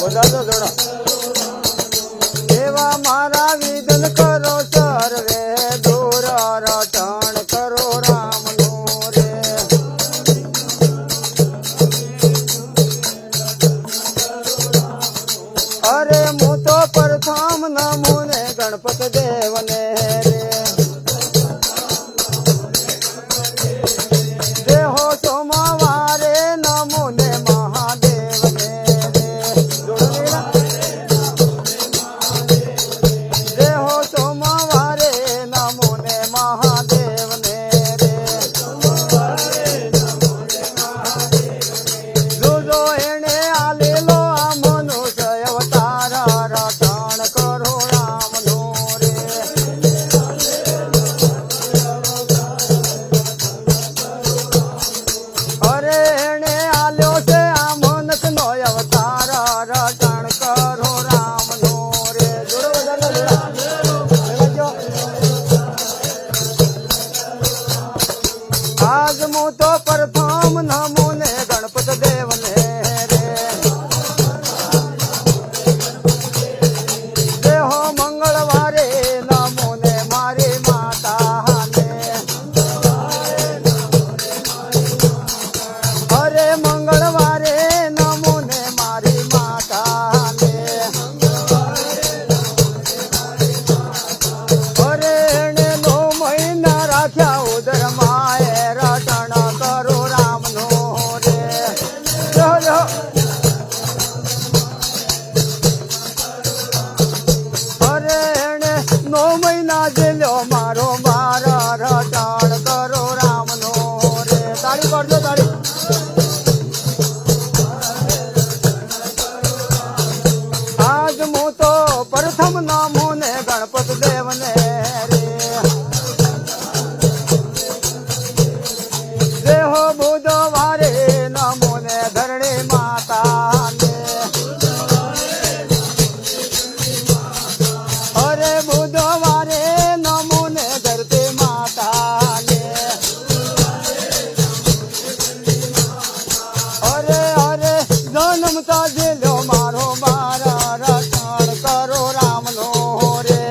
વધારો જોડો એવા મારા વિધન કરો સર્વે દૂર રટણ કરો રામનું રે અરે હું તો પ્રથમ નમુને ગણપત દેવને રે દેહો સોમવારે નમુને મહાદેવને રે દેહો સોમવારે નમુને મહાદેવને રે જોજો એને આલેલો આ મનુષ્ય અવતાર રટણ કરો રામનું રે અરે એને આલ્યો છે આ મનકનો અવતાર રટણ કરો રામનું રે જોડો જોડો આજ હું તો પ્રથમ નમુને ગણપત દેવને રે દેહો મંગળવારે નમુને મારી માતાને અરે મંગળવારે નમુને મારી માતાને અરે એને 9 મહિના રાખ્યા ઉદર માએ રટણ કરો રામનું રે જો જો અરે એને 9 મહિના જેલ્યો મારો મારા રટણ કરો રામનું રે તાળી પાડજો તાળી આજ હું તો પ્રથમ નમુને ગણપત દેવને રે દેહો બુધવારે નમુને ધરણી માતાને અરે બુધવારે નમુને ધરતી માતાને અરે અરે જન્મતા જેલ્યો મારો મારા રટણ કરો રામનો રે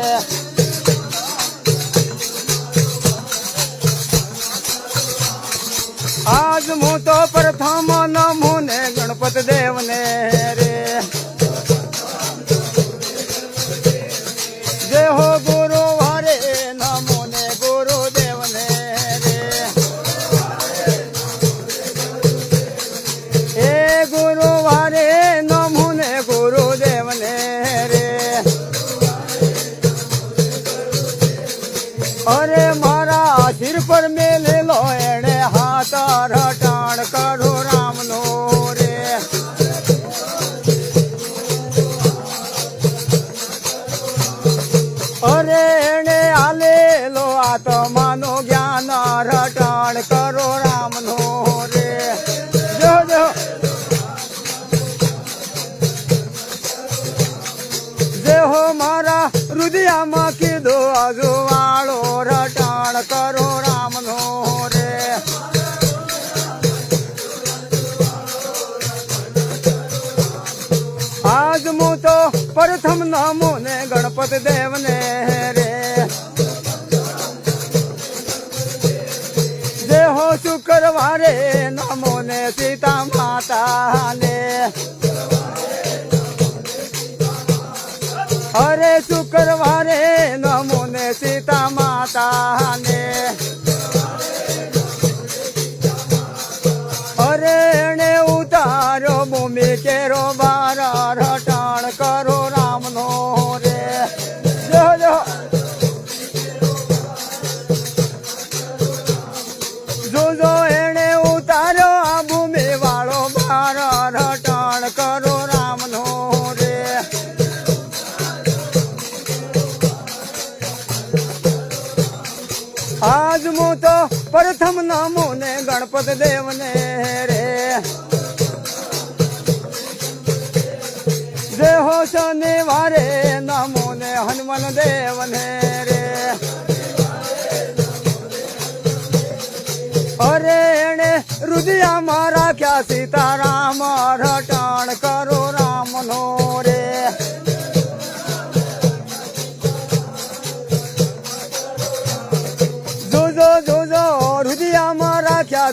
આજ હું તો પ્રથમ નમુને ગણપત દેવને રે દેહો ગુરુવારે નમુને ગુરુદેવને રે એ ગુરુવારે નમુને ગુરુદેવને રે અરે મારા શિર પર મેલેલો એણે હાથ રટણ કરો રામનો રે અરે એણે આલેલો આત્માનો જ્ઞાન રટણ કરો રામનો રે જો જો દેહો મારા હૃદયમાં કીધો અજવાળો રટણ કરો રામનો રે આજ હું તો પ્રથમ નમુને ગણપત દેવને રે દેહો શુક્રવારે નમુને સીતા માતાને અરે શુક્રવારે નમુને સીતા માતાને અરે એને ઉતારો ભૂમિ કેરો બાર રટણ કરો રામનો રે જો જો જોજો એને ઉતારો આ ભૂમિ વાળો બાર રટણ કરો રામનો રે આજ હું તો પ્રથમ નમુને ગણપત દેવને રે દેહો શનિવારે નમુને હનુમાન દેવને રે અરે એને હૃદયમાં રાખ્યા સીતારામ રટણ કરો રામનો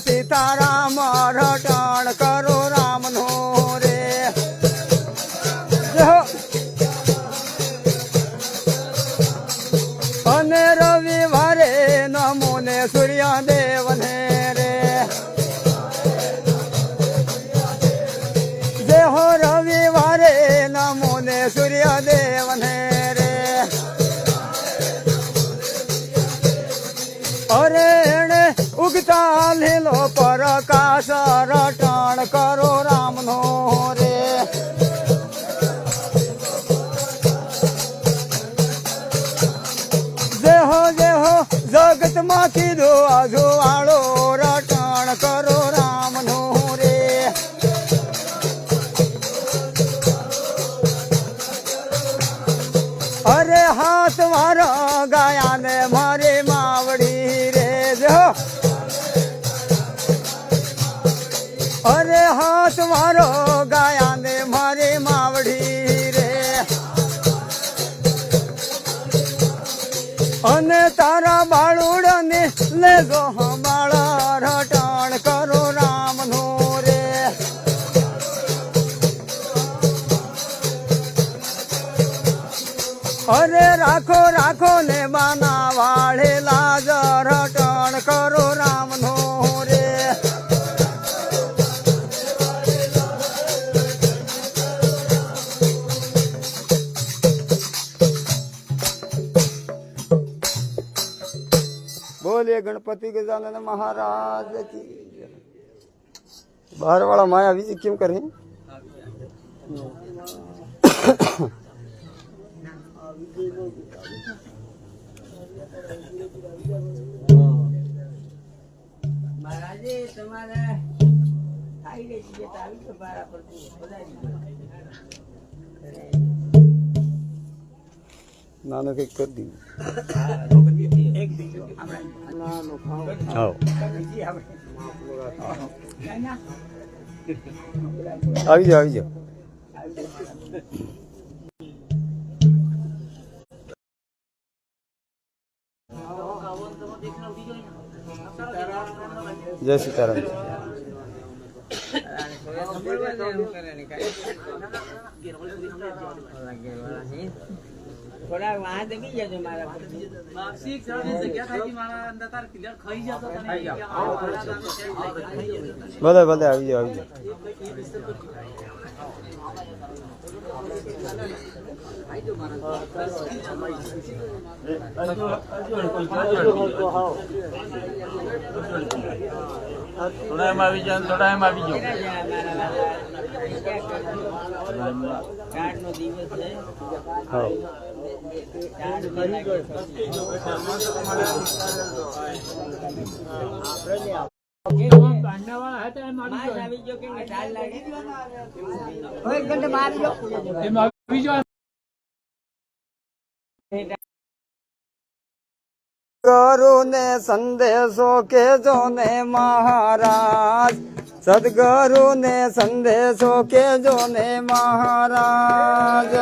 સીતારામ રટણ કરો રામનો રે જય હો. અને રવિવારે નમો ને સૂર્યદેવને રે જય હો. રવિવારે નમો ને સૂર્યદેવને રે અરે એણે ઉગતા લીલો પ્રકાશ રટણ કરો રામનો રે જય હો જગતમાં કીધું આજુવાળો રટણ કરો રામનો રે અરે હાથ વારો ગાયા ને મારી માવડી રે જો અરે હાથ વારો ગાયા ને મારી માવડી રે અને તારા બાળુડને લેજો હમાળા રટણ કરો રામનો રે અરે રાખો રાખો ને બાના વાળે લાજ રટણ કરો રામનો રે બોલીએ ગણપતિ ગજાનન મહારાજ કી જય. બહાર વાળા માયા બીજી કેમ કરે મહારાજે તમારે આવી ગઈ છે આવી તો બારા પડતું નાનો કઈક કરી દીધું આવી જાઓ આવી જાઓ જય સીતારામ થોડા વાહ દબી જજો મારા ભલે ભલે આવી જાઓ આવી જાઓ થોડા એમ આવી જાઓ થોડા એમ આવી જાઓ નો દિવસ છે હા ગુરુ ને સંદેશો કેજો ને મહારાજ સદગુરુ ને સંદેશો કેજો ને મહારાજ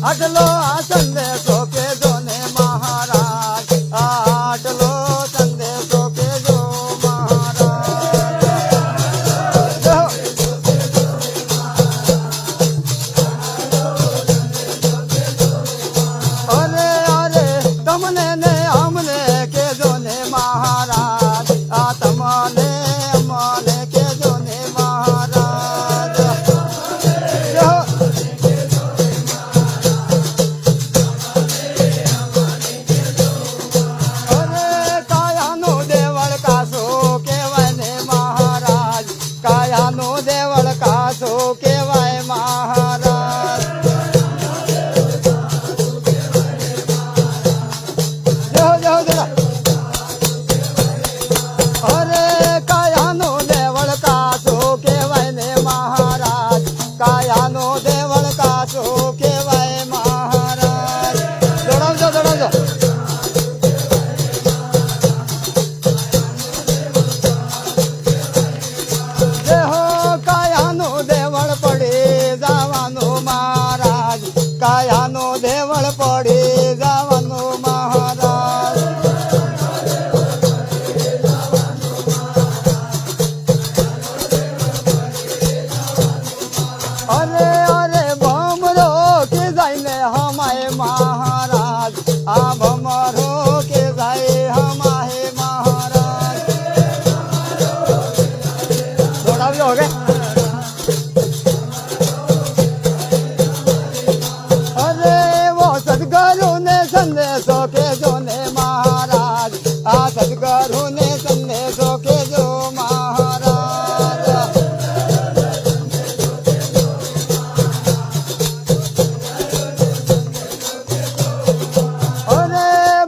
આટલો આ સંદેશો કેજો ને મહારાજ આટલો સંદેશો કેજો મહારાજ અરે અરે તમને ને અમને કેજો ને મહારાજ આ તમને અમને કેજો ને મહારાજ કાયાનો દેવળ પડી જવાનું મહારાજ અરે અરે ભમરો કે જાય હમાય મહારાજ આ ભમરો કે જાય હમાય મહારાજ દોડાવજો હવે અરે વો સદગુરુ ને સંદેશો કેજો ને મહારાજ આ સદગુરુ ને સંદેશો કેજો મહારાજ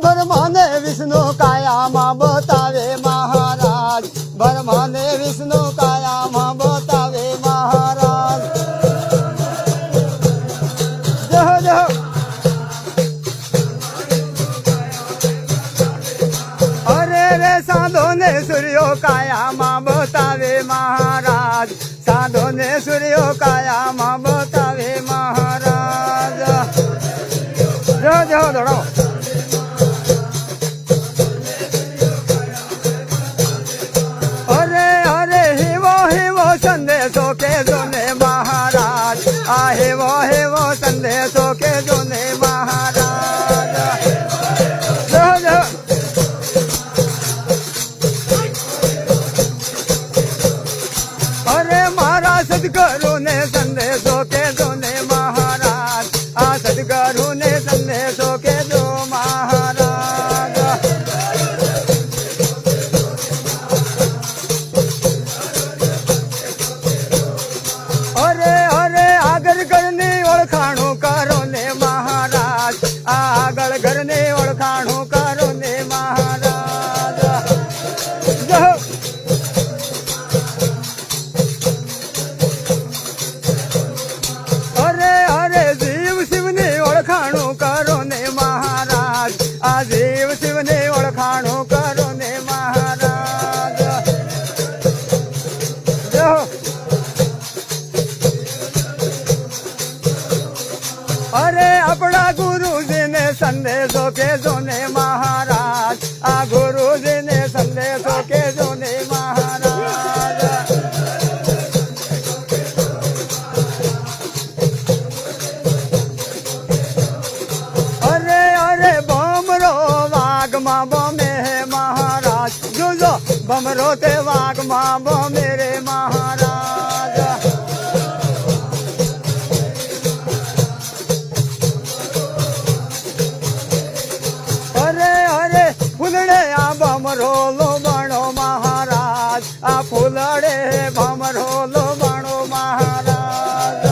બ્રહ્માને વિષ્ણુ કાયામાં બતાવે મહારાજ બ્રહ્માને વિષ્ણુ કાયામાં બતાવે મહારાજ જય જય અરે રે સાધો ને સૂર્યો કાયામાં બતાવે મહારાજ સાધો ને સૂર્યો કાયામાં બતાવે મહારાજ જય જય દોડો સંદેશો કેજો ને મહારાજ આ હેવો હેવો સંદેશો કેજો ને મહારાજ જય જય અરે મારા સદગુરુ ને સંદેશો કેજો ને મહારાજ આ સદગુરુ ને સંદેશો કેજો મહારાજ ઓળખાણું કરો ને મહારાજ આગળ ઘરની ઓળખાણું કરો ને મહારાજ અરે અરે જીવ શિવની ઓળખાણું કરો ને મહારાજ આ જીવ શિવની ઓળખાણું કરો ને મહારાજ અરે આપણા ગુરુજીને સંદેશો કેજો ને મહારાજ આ ગુરુજીને સંદેશો કેજો ને મહારાજ અરે અરે ભમરો વાઘમાં બમે હે મહારાજ જોજો ભમરો તે વાઘમાં બમે રે મહારાજ ફૂલડે આ ભમરો લોબાણો મહારાજ આ ફૂલડે ભમરો લોબાણો મહારાજ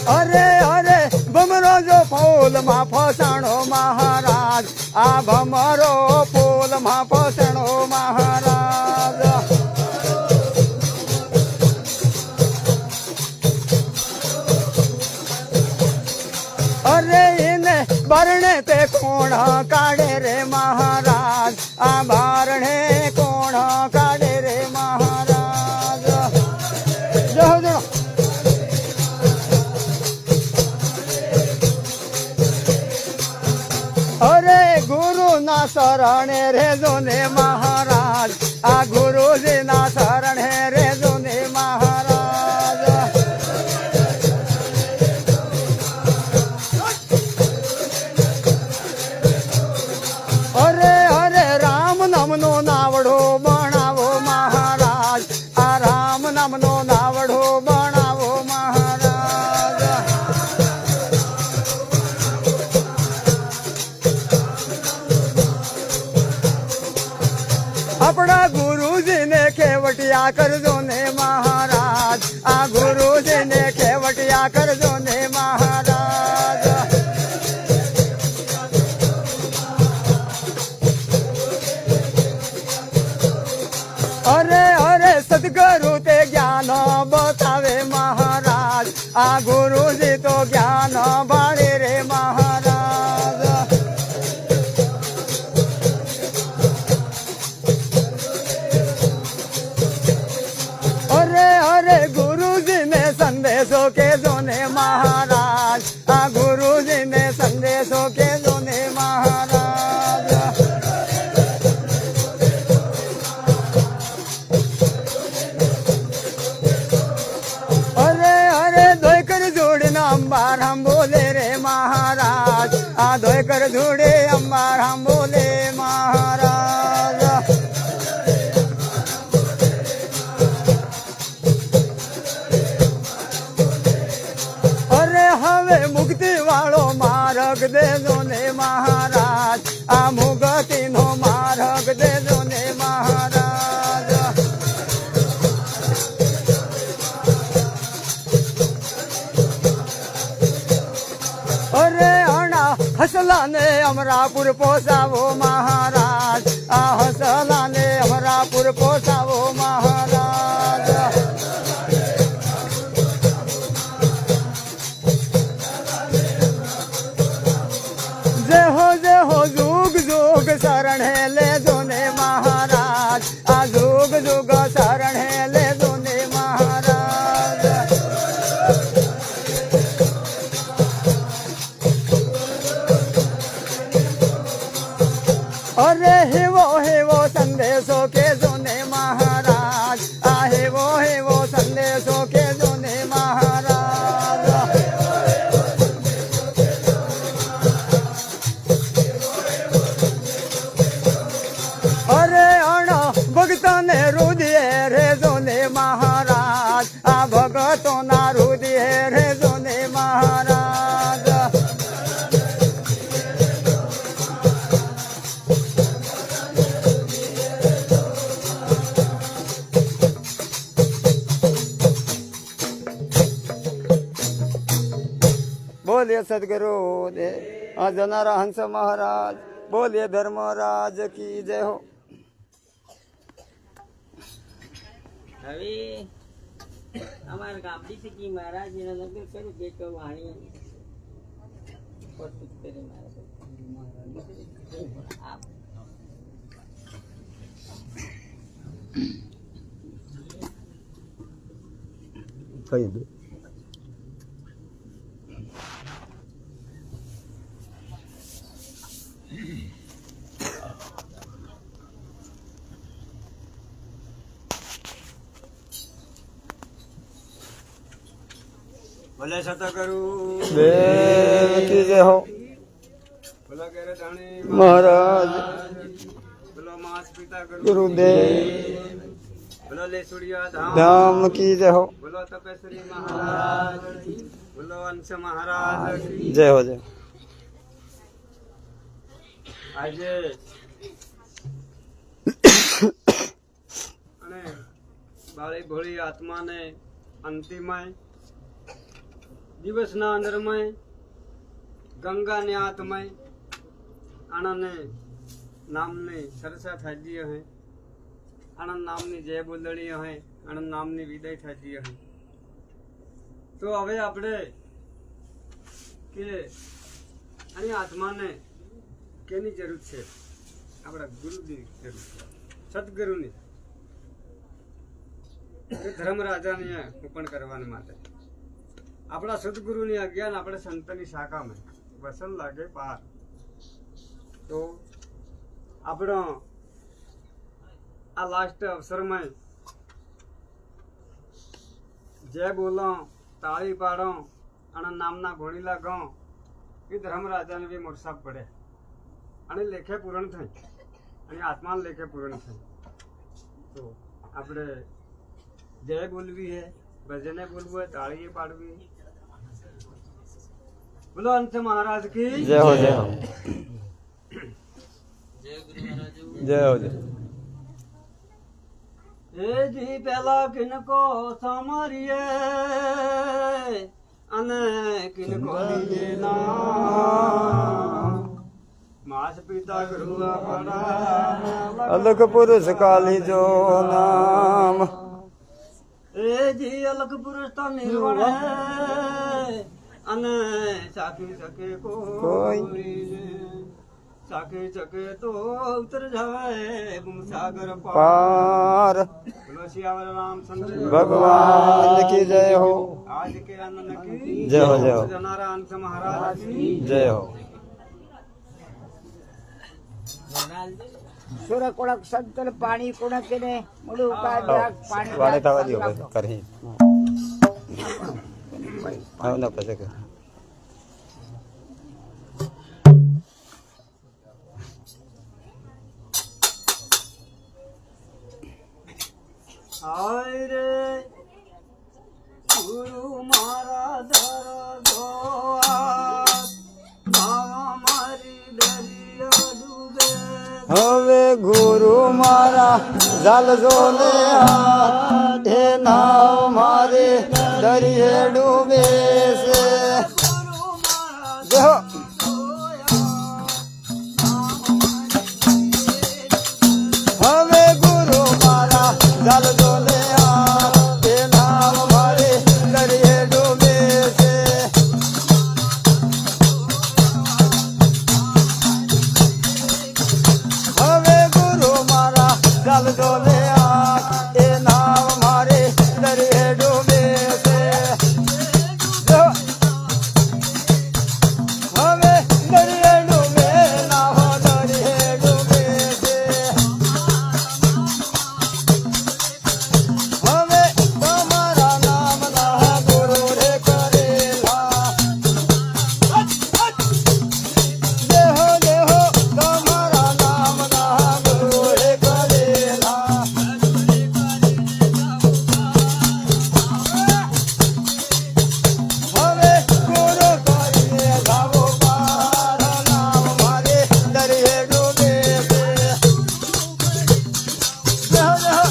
અરે અરે ભમરો જો ફૂલમાં ફસાણો મહારાજ આ ભમરો ફૂલમાં ફસાણો મહારાજ અરે એને બારણે તે કોણ કાઢે રે મહારાજ આ બારણે કોણ કાઢે રે મહારાજ જો જો અરે ગુરુ ના શરણે રેજો ને મહારાજ આ ગુરુજી ના શરણે રેજો ને મહારાજ અરે અરે રામ નામનો નાવડો બનાવો મહારાજ આ રામ નામનો નાવડો બનાવો મહારાજ આપણા ગુરુજીને ખેવટિયા કરજો ને મહારાજ આ ગુરુજીને ખેવટિયા કરજો ને મહારાજ અરે અરે સદગુરુ તે જ્ઞાન બતાવે મહારાજ આ ગુરુજી તો જ્ઞાન બાળે રે મહારાજ ધોય કર ધૂળે અમારા બોલે મહારાજ અરે હવે મુક્તિ વાળો માર્ગ દેજો ને મહારાજ આ મુક્તિ નો માર્ગ દેજો ને મહારાજ અરે અણા હસલા ને અમરાપુર પોસાવો મહારાજ આ હસલા ને અમરાપુર પોસાવો મહારાજ જય હો જુગ જુગ શરણ હે લેજો ને મહારાજ આ જુગ જુગ શરણ હે લેજો ને મહારાજ અરે હેવો હેવો સંદેશો કેજો ને મહારાજ આ હેવો હેવો સંદેશો કેજો ને મહારાજ અરે અણ ભક્તને હૃદય રેજો ને મહારાજ આ ભગતો ના હૃદય રેજો ને મહારાજ બોલીએ સદગુરુ દે આ જનારા હંસ મહારાજ બોલીએ ધર્મરાજ કી જય હો હવે અમારા ગામડી શીખી મહારાજ એના નગર કર્યું બે કહું વાણી પ્રસ્તુત કરી મહારાજ કહી દો ભલે સતગુરુ દેવ કી જય હો ભલે કરે દાણી મહારાજ ભલો માસ પિતા ગુરુદેવ ભલો લેસુડિયા ધામ ધામ કી જય હો ભલો તપેશ્વરી મહારાજ ભલો અંશ મહારાજ જય હો જય આજે અને બાળી ભોળી આત્માને અંતિમય દિવસના અંદરમય ગંગાને આત્મય આણંદને નામની સરસા થાજી હે આણંદ નામની જય બોલડી હે આણંદ નામની વિદાય થાજી હે તો હવે આપણે કે આની આત્માને કેની જરૂર છે આપણા ગુરુની જરૂર છે સદગુરુની ધર્મરાજાને ઉપણ કરવાને માટે આપણા સદગુરુની અજ્ઞાન આપણે સંતની શાખામાં વસન લાગે પાર તો આપણો આ લાસ્ટ અવસરમાં જય બોલો તાળી પાડો અને નામના ઘોડીલા ગો એ ધર્મરાજાને બી મોરસાબ પડે અને લેખે પૂરણ થઈ અને આત્માને લેખે પૂરણ થઈ તો આપણે જય બોલવી હે ભજને બોલવું હોય તાળીએ પાડવી બોલો અંત મહારાજ કી જય હો જય હો જય હો જય એ જી પેલા કિનકો સામરીએ અને કિનકો લીજે નામ માસ પિતા ગુરુ આપણા અલગ પુરુષ કાલી જો નામ એ જી અલગ પુરુષ તો નિર્વણ હે અને સાકી શકે કોઈ સાકી શકે તો ઉતર જાય સાગર પાર બોલો સિયાવર રામચંદ્ર ભગવાન કી જય હો आज के आनंद की जय हो जय हो जनारा अंश महाराज की जय हो સુર કોળક સંતલ પાણી કોણક ને મુડું પાણી વાણે થવા દો ભાઈ કરી હા ના પછી હાય રે ગુરુ મારા દરદો મારી દરિયા ડૂબે હવે ગુરુ મારા ઝાલજો ને હાથ એ નાવ મારે દરિયે ડૂબે છે જો હવે ગુરુ મારા ઝાલજો ને હાથ એ નાવ મારે દરિયે ડૂબે છે હવે ગુરુ મારા ઝાલજો ને હાથ એ નાવ મારે દરિયે ડૂબે છે જો હવે દરિયે ડૂબે નાવ દરિયે ડૂબે છે હવે તમારા નામના ગુરુ રે કરેલા દેહો દેહો તમારા નામના ગુરુ રે કરેલા હવે ગુરુ કરીને જાવો પાર નામ મારે દરિયે ડૂબે છે દેહો દેહો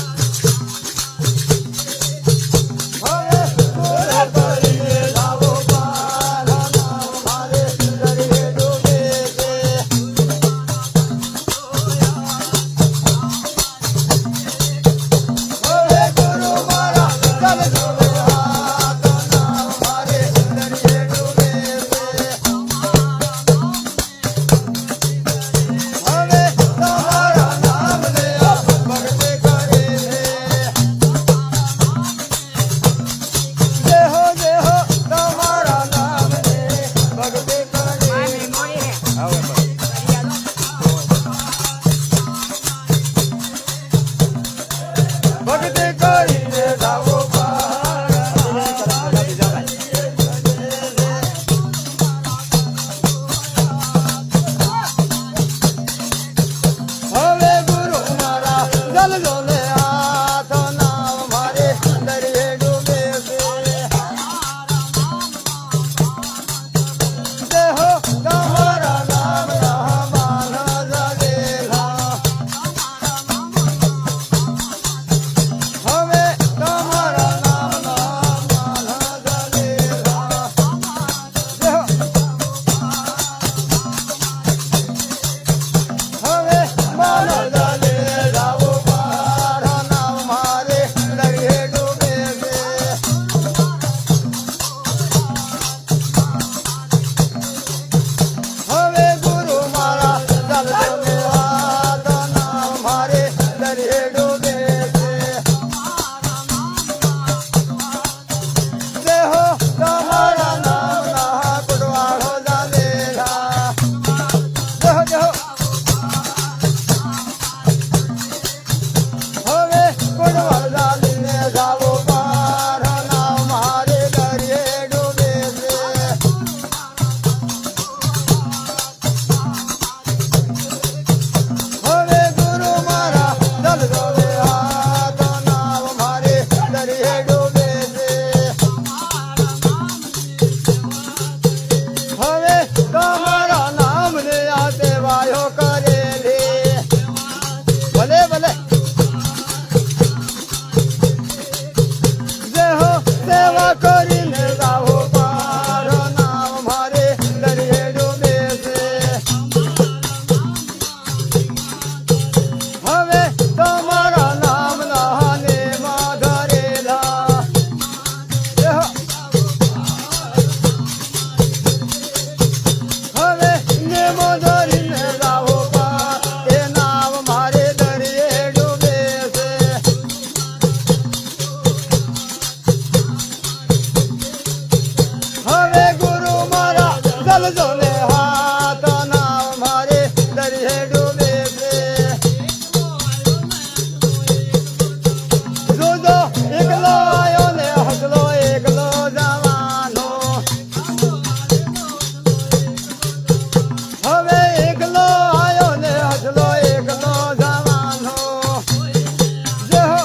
હવે ગુરુ કરીને જાવો પાર નામ મારે દરિયે ડૂબે છે હવે ગુરુ મારા ઝાલજો ને હાથ નામ મારે દરિયે ડૂબે છે હવે તમારા નામ ને ભક્તિ કરે છે દેહો દેહો તમારા નામ ને ભક્તિ કરે ભક્તિ કરીને જાવો પાર હવે ગુરુ મારા ઝાલજો ને હાથ નામ મારે દરિયે ડૂબે છે દેહો તમારા નામના માન ઝાલેલા હવે તમારા નામના માન ઝાલેલા દેહો હવે માન ઝાલે જાવો પાર નામ મારે દરિયે ડૂબે છે હવે ગુરુ મારા ઝાલજો ને હાથ નામ મારે દરિયે ડૂબે છે દેહો તમારા નામના કુટવાળો ઝાલેલા દેહો દેહો હવે કુટવાળ ઝાલીને જાવો પાર નામ મારે દરિયે ડૂબે છે હવે ગુરુ મારા ઝાલજો ને હાથ નામ મારે દરિયે ડૂબે છે હવે તમારા નામ ને આ સેવાયો કરેલી ભલે ભલે દેહો સેવા કરીને જાવો પાર નામ મારે દરિયે ડૂબે છે હવે તમારા નામના નેમા ધરેલા દેહો હવે નેમો ધરીને જાવો પાર એ નામ મારે દરિયે ડૂબે છે હવે ગુરુ મારા ઝાલજો ને હાથ નામ મારે દરિયે ડૂબે છે જોજો એકલો આયો ને હસલો એકલો જવાનો હવે એકલો આયો ને હસલો એકલો જવાનો જે હો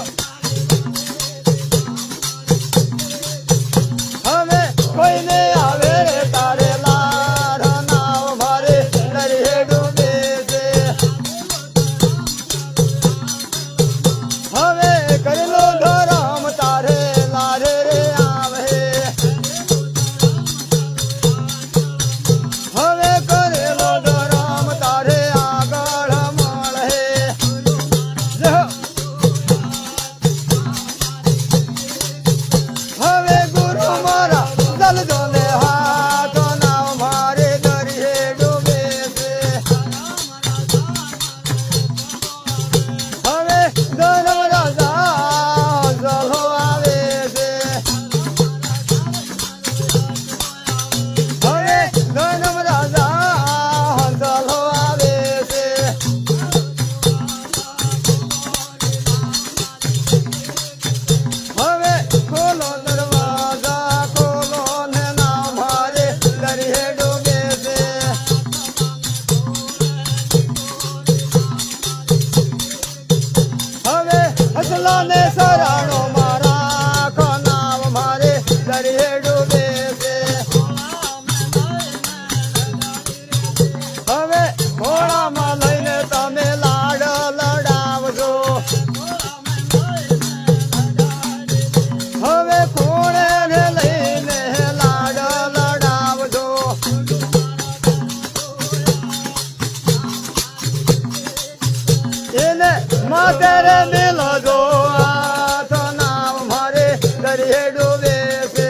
દરિયે ડૂબે છે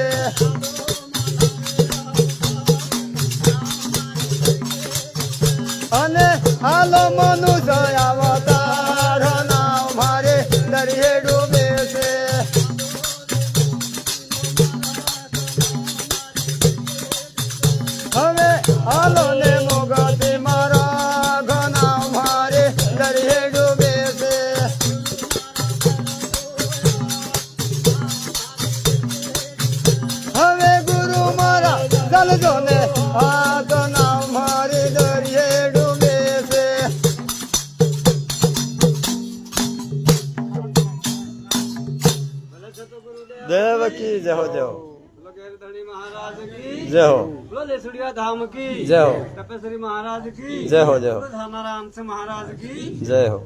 અને હાલો મનુષ્ય અવતાર નામ મારે દરિયે ડૂબે છે હવે હાલો ને મોગતી મારા ઘના મારે દરિયે ડૂબે છે હવે ગુરુ મારા ચાલજો ને આ તો નામ મારી દરિયે ડૂબે છે દેવ કી જય હો જય હો બોલો ગેરધણી મહારાજ કી જય હો બોલો લેસુડિયા ધામ की जय हो तपेश्वरी महाराज की जय हो जय हो बोलो धानाराम से महाराज की जय हो